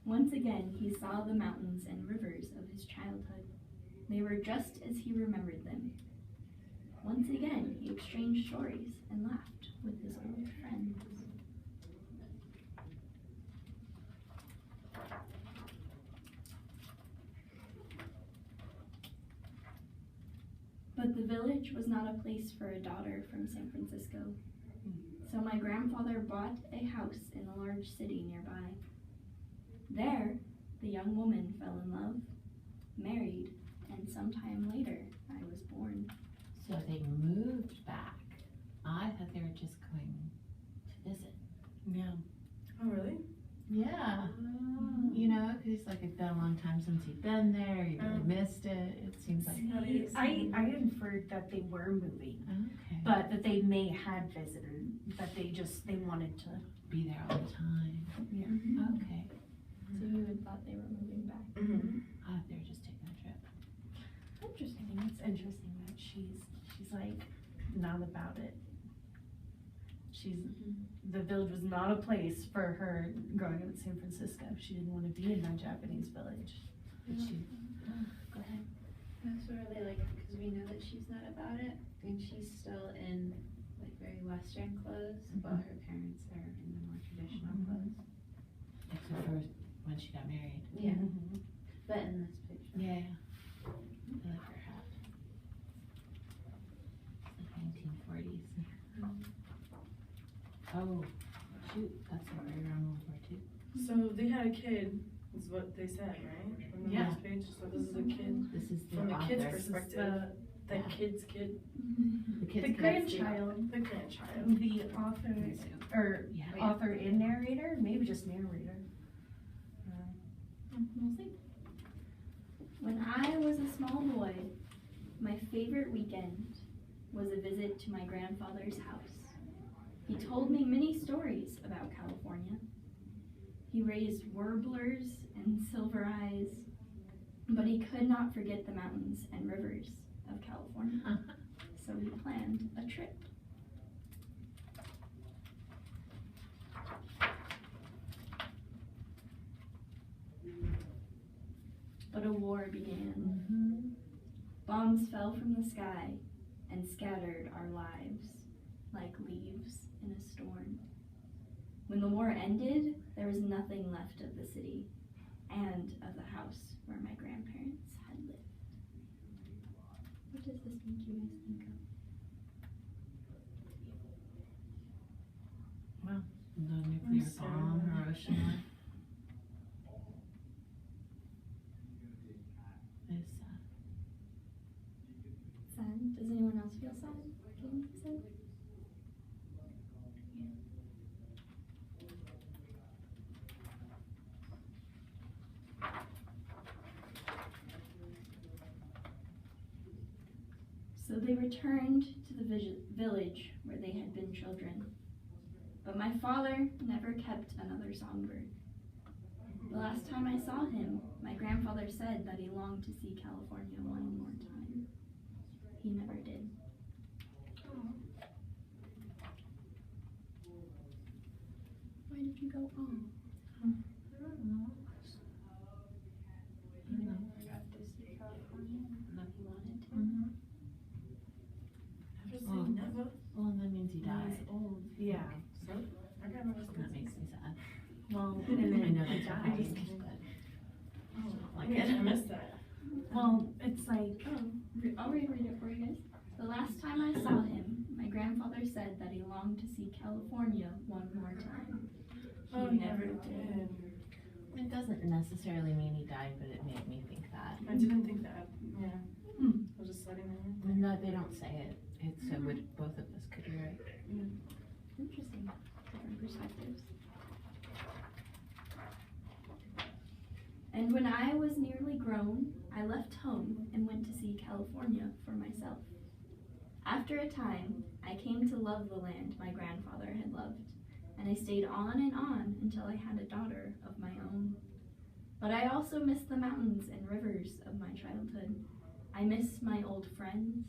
Once again, he saw the mountains and rivers of his childhood. They were just as he remembered them. Once again, he exchanged stories and laughed with his old friends. But the village was not a place for a daughter from San Francisco. So my grandfather bought a house in a large city nearby. There, the young woman fell in love, married, and sometime later, I was born. So they moved back. I thought they were just going to visit. Yeah. Oh, really? Yeah. You know, because it's like it's been a long time since you've been there. You really missed it. It seems like. I inferred that they were moving, Okay. but that they may had visited, but they wanted to. Be there all the time. Yeah. Okay. So you had thought they were moving back. I thought they were just taking a trip. Interesting. I think it's interesting that she's like not about it. The village was not a place for her growing up in San Francisco. She didn't want to be in that Japanese village. But she. Go ahead. That's what I really like because we know that she's not about it, and she's still in like very Western clothes, while her parents are in the more traditional clothes. Except for when she got married. Yeah, but in this picture. Yeah. I like her hat. It's like 1940s. Oh, shoot. That's right around World War II. So they had a kid, is what they said, right? On the last page. So this is a kid. This is the From the kid's author. perspective. The kid's kid. The kid's The kid. grandchild, The grandchild. the author, or Yeah. author and narrator, maybe just narrator. We'll see. When I was a small boy, my favorite weekend was a visit to my grandfather's house. He told me many stories about California. He raised warblers and silver eyes, but he could not forget the mountains and rivers of California. So we planned a trip. But a war began. Bombs fell from the sky and scattered our lives like leaves in a storm. When the war ended, there was nothing left of the city and of the house where my grandparents had lived. What does this make you guys think of? The nuclear bomb, Hiroshima. Is Sad? Does anyone else feel sad? Getting sad? So they returned to the village where they had been children. But my father never kept another songbird. The last time I saw him, my grandfather said that he longed to see California one more time. He never did. Why did you go on? I don't know. He never got to see California, but he wanted to. Never say Oh. never. Well, and that means he died. He's old. Yeah. So I got never That makes me sad. Well, I and then know he they died. died. Like Wait, it. I missed that. Well, it's like, I'll read it for you guys. The last time I saw him, my grandfather said that he longed to see California one more time. He never did. It doesn't necessarily mean he died, but it made me think that. I didn't think that. Yeah. I was just letting them. No, they don't say it. It's so both of us could be right. Interesting. Different perspectives. And when I was nearly grown, I left home and went to see California for myself. After a time, I came to love the land my grandfather had loved, and I stayed on and on until I had a daughter of my own. But I also miss the mountains and rivers of my childhood. I miss my old friends,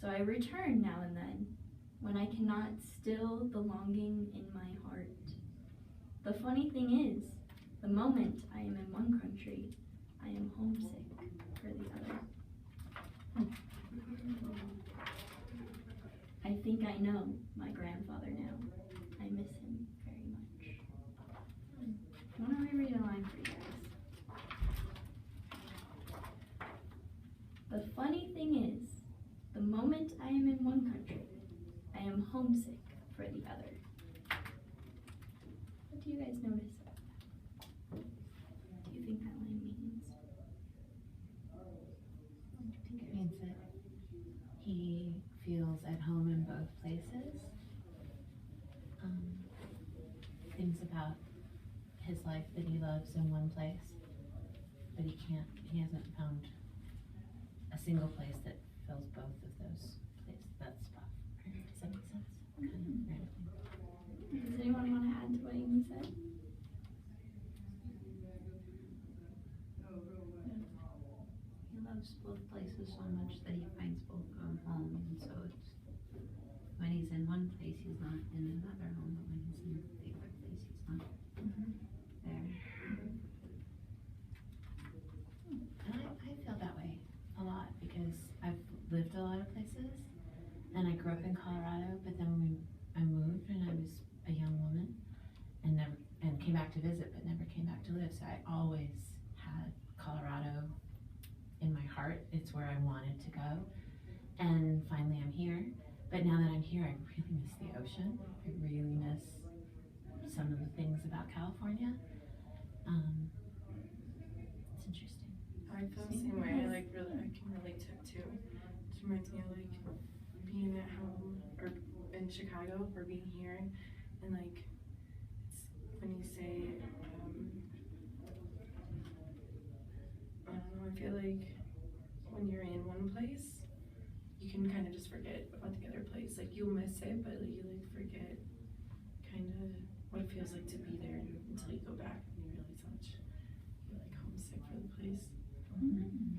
so I return now and then when I cannot still the longing in my heart. The funny thing is, the moment I am in one country, I am homesick for the other. I think I know my grandfather now. I miss him very much. Why don't I read a line for you guys? The funny thing is, the moment I am in one country, I am homesick for the other. What do you guys notice about that? What do you think that line means? I think it means that he feels at home in both places. Things about his life that he loves in one place, but he hasn't found a single place that fills both of those places, that spot. Does that make sense? Kind of random. Does anyone want to add to what Amy said? He loves both places so much that he finds both home, and so it's, when he's in one place, he's not in another home, but when he's in the other place, he's not there. And I feel that way a lot because I've lived a lot of places, and I grew up in Colorado, but then I moved when I was a young woman, and came back to visit, but never came back to live. So I always had Colorado in my heart. It's where I wanted to go, and finally I'm here. But now that I'm here, I really miss the ocean. I really miss some of the things about California. It's interesting. I feel the same way. I can relate to it too. It reminds me of like being at home or in Chicago or being here, and like it's when you say, I don't know. I feel like when you're in one place, you can kind of just forget about the other place. Like you'll miss it, but like you like forget kind of what it feels like to be there until you go back and you realize how much you're like homesick for the place. Mm-hmm.